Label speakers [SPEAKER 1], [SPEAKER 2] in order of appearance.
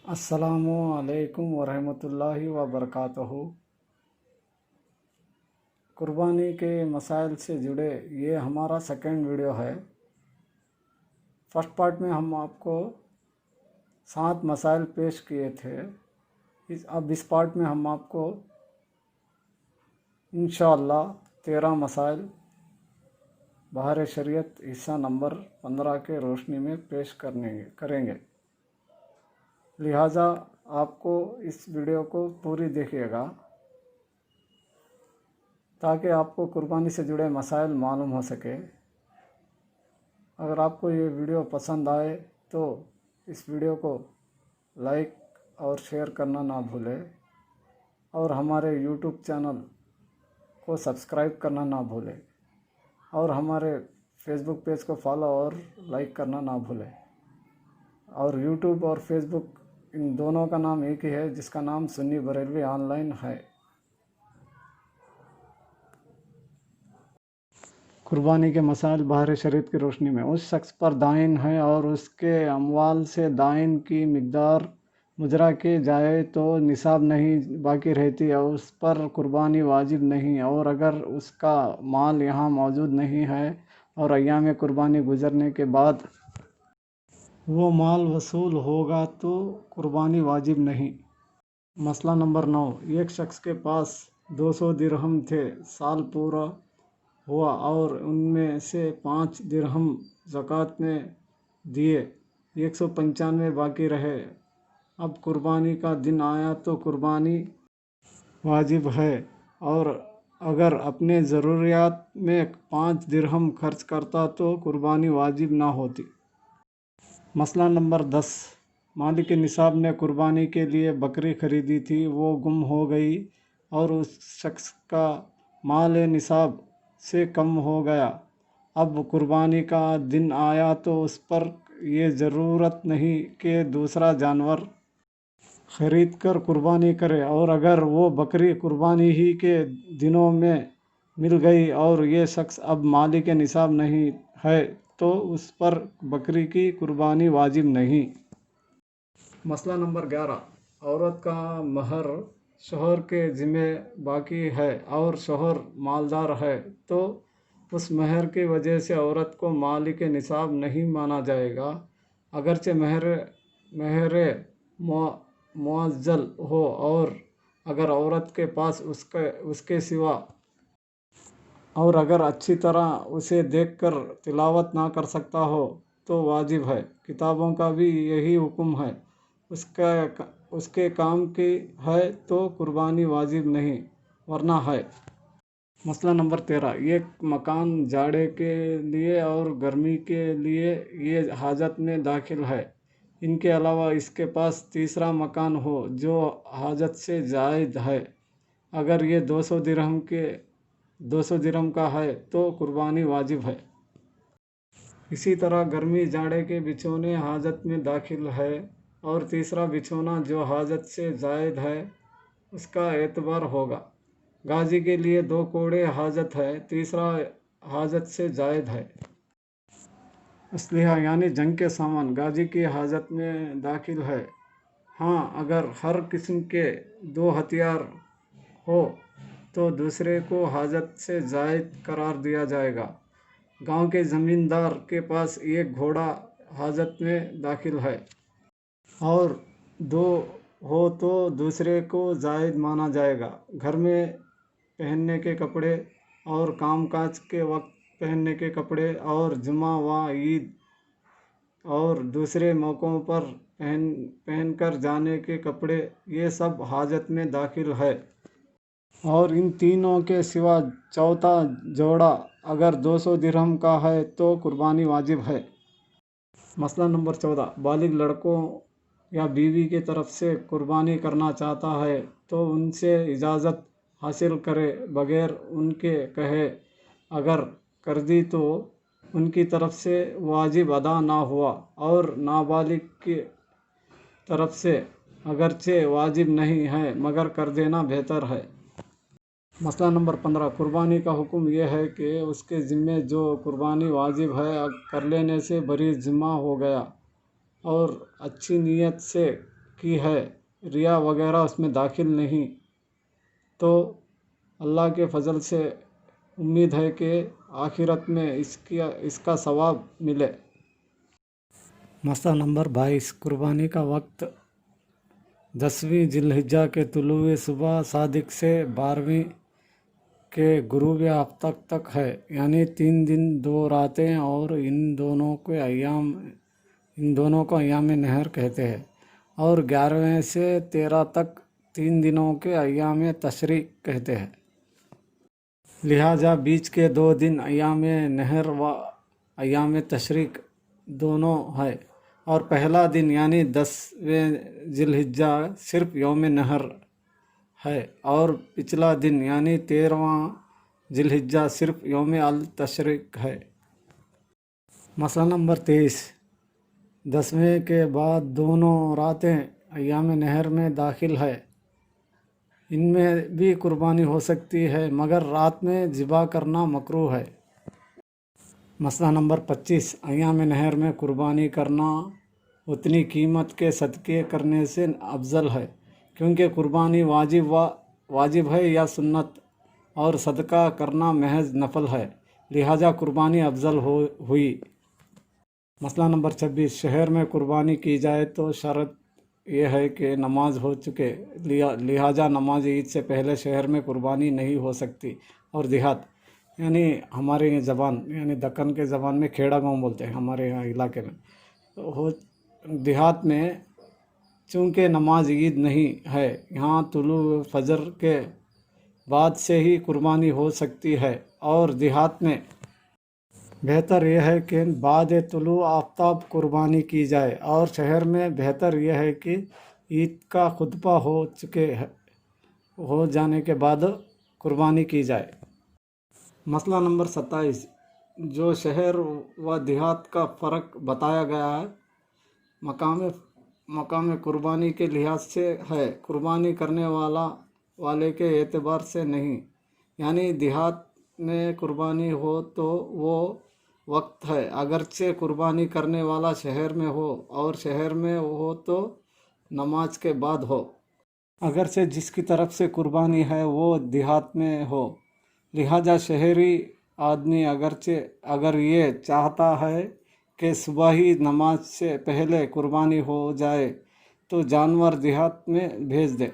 [SPEAKER 1] अस्सलामु अलैकुम वरहमतुल्लाहि वबरकातुहू। कुर्बानी के मसाइल से जुड़े ये हमारा सेकंड वीडियो है। फर्स्ट पार्ट में हम आपको 7 मसाइल पेश किए थे। अब इस पार्ट में हम आपको इंशाअल्लाह 13 मसाइल बहार शरीयत हिस्सा नंबर 15 के रोशनी में पेश करेंगे। लिहाजा आपको इस वीडियो को पूरी देखिएगा ताकि आपको कुर्बानी से जुड़े मसाइल मालूम हो सके। अगर आपको ये वीडियो पसंद आए तो इस वीडियो को लाइक और शेयर करना ना भूलें और हमारे यूट्यूब चैनल को सब्सक्राइब करना ना भूलें और हमारे फेसबुक पेज को फॉलो और लाइक करना ना भूलें। और यूट्यूब और फेसबुक इन दोनों का नाम एक ही है, जिसका नाम सुन्नी बरेलवी ऑनलाइन है। कुर्बानी के मसाइल बहार शरीयत की रोशनी में उस शख्स पर दाइन है और उसके अमवाल से दाइन की मिकदार मुजरा के जाए तो निसाब नहीं बाकी रहती और उस पर कुर्बानी वाजिब नहीं। और अगर उसका माल यहाँ मौजूद नहीं है और अय्याम कुर्बानी गुजरने के बाद वो माल वसूल होगा तो कुर्बानी वाजिब नहीं। मसला नंबर 9, एक शख्स के पास 200 दिरहम थे। साल पूरा हुआ और उनमें से 5 दिरहम ज़कात में दिए, 195 बाकी रहे। अब कुर्बानी का दिन आया तो कुर्बानी वाजिब है और अगर अपने ज़रूरियात में 5 दिरहम खर्च करता तो कुर्बानी वाजिब ना होती। मसला नंबर 10, मालिक निसाब ने कुर्बानी के लिए बकरी खरीदी थी, वो गुम हो गई और उस शख्स का माल निसाब से कम हो गया। अब कुर्बानी का दिन आया तो उस पर ये ज़रूरत नहीं कि दूसरा जानवर ख़रीद कर कुर्बानी करे और अगर वो बकरी कुर्बानी ही के दिनों में मिल गई और ये शख्स अब मालिक निसाब नहीं है तो उस पर बकरी की कुर्बानी वाजिब नहीं। मसला नंबर 11, औरत का महर शोहर के ज़िम्मे बाकी है और शोहर मालदार है तो उस महर की वजह से औरत को मालिक निसाब नहीं माना जाएगा, अगरचे महर मुअज्जल हो। और अगर औरत के पास उसके सिवा और अगर अच्छी तरह उसे देखकर तिलावत ना कर सकता हो तो वाजिब है। किताबों का भी यही हुक्म है, उसके काम की है तो कुर्बानी वाजिब नहीं वरना है। मसला नंबर 13, एक मकान जाड़े के लिए और गर्मी के लिए ये हाजत में दाखिल है। इनके अलावा इसके पास तीसरा मकान हो जो हाजत से जायद है। अगर ये 200 दिरहम का है तो कुर्बानी वाजिब है। इसी तरह गर्मी जाड़े के बिछोने हाजत में दाखिल है और तीसरा बिछोना जो हाजत से जायद है उसका एतबार होगा। गाजी के लिए 2 कोड़े हाजत है, तीसरा हाजत से जायद है। असलहा यानी जंग के सामान गाजी की हाजत में दाखिल है। हाँ, अगर हर किस्म के 2 हथियार हो तो दूसरे को हाजत से जायद करार दिया जाएगा। गांव के ज़मींदार के पास एक घोड़ा हाजत में दाखिल है और 2 हो तो दूसरे को जायद माना जाएगा। घर में पहनने के कपड़े और कामकाज के वक्त पहनने के कपड़े और जुमा व ईद और दूसरे मौक़ों पर पहनकर जाने के कपड़े, ये सब हाजत में दाखिल है। और इन तीनों के सिवा चौथा जोड़ा अगर 200 दिरहम का है तो कुर्बानी वाजिब है। मसला नंबर 14, बालिग लड़कों या बीवी की तरफ से कुर्बानी करना चाहता है तो उनसे इजाज़त हासिल करे बगैर उनके कहे अगर कर दी तो उनकी तरफ से वाजिब अदा ना हुआ और नाबालिग की तरफ से अगरचे वाजिब नहीं है मगर कर देना बेहतर है। मसला नंबर 15, कुर्बानी का हुक्म यह है कि उसके ज़िम्मे जो कुर्बानी वाजिब है कर लेने से बरी ज़िम्मा हो गया और अच्छी नीयत से کی ہے، ریا وغیرہ اس میں داخل نہیں، تو اللہ کے فضل سے امید ہے کہ آخرت میں اس کا ثواب ملے۔ مسئلہ نمبر 22، قربانی کا وقت 10ویں ذی الحجہ کے طلوع صبح صادق سے 12ویں کے غروب آفتاب تک ہے، یعنی 3 دن 2 راتیں، اور ان دونوں کو ایام نہر کہتے ہیں، اور 11ویں سے 13 تک 3 دنوں کے ایام تشریق کہتے ہیں۔ لہٰذا بیچ کے 2 دن ایام نہر و ایام تشریق دونوں ہے، اور پہلا دن یعنی 10ویں ذی الحجہ صرف یوم نہر ہے، اور پچھلا دن یعنی 13واں ذی الحجہ صرف یوم التشریق ہے۔ مسئلہ نمبر 23، 10ویں کے بعد دونوں راتیں ایام نہر میں داخل ہے، ان میں بھی قربانی ہو سکتی ہے، مگر رات میں ذبح کرنا مکروہ ہے۔ مسئلہ نمبر 25، ایام نہر میں قربانی کرنا اتنی قیمت کے صدقے کرنے سے افضل ہے، کیونکہ قربانی واجب ہے یا سنت، اور صدقہ کرنا محض نفل ہے، لہٰذا قربانی افضل ہوئی۔ مسئلہ نمبر 26، شہر میں قربانی کی جائے تو شرط یہ ہے کہ نماز ہو چکے، لہٰذا نماز عید سے پہلے شہر میں قربانی نہیں ہو سکتی، اور دیہات یعنی ہمارے زبان یعنی دکن کے زبان میں کھیڑا گاؤں بولتے ہیں ہمارے یہاں علاقے میں، دیہات میں چونکہ نماز عید نہیں ہے، یہاں طلوع فجر کے بعد سے ہی قربانی ہو سکتی ہے، اور دیہات میں بہتر یہ ہے کہ بعد طلوع آفتاب قربانی کی جائے، اور شہر میں بہتر یہ ہے کہ عید کا خطبہ ہو جانے کے بعد قربانی کی جائے۔ مسئلہ نمبر 27، جو شہر و دیہات کا فرق بتایا گیا ہے مقام قربانی کے لحاظ سے ہے، قربانی کرنے والے کے اعتبار سے نہیں، یعنی دیہات میں قربانی ہو تو وہ وقت ہے، اگرچہ قربانی کرنے والا شہر میں ہو، اور شہر میں ہو تو نماز کے بعد ہو، اگرچہ جس کی طرف سے قربانی ہے وہ دیہات میں ہو، لہٰذا شہری آدمی اگر یہ چاہتا ہے کہ صبح ہی نماز سے پہلے قربانی ہو جائے تو جانور دیہات میں بھیج دے۔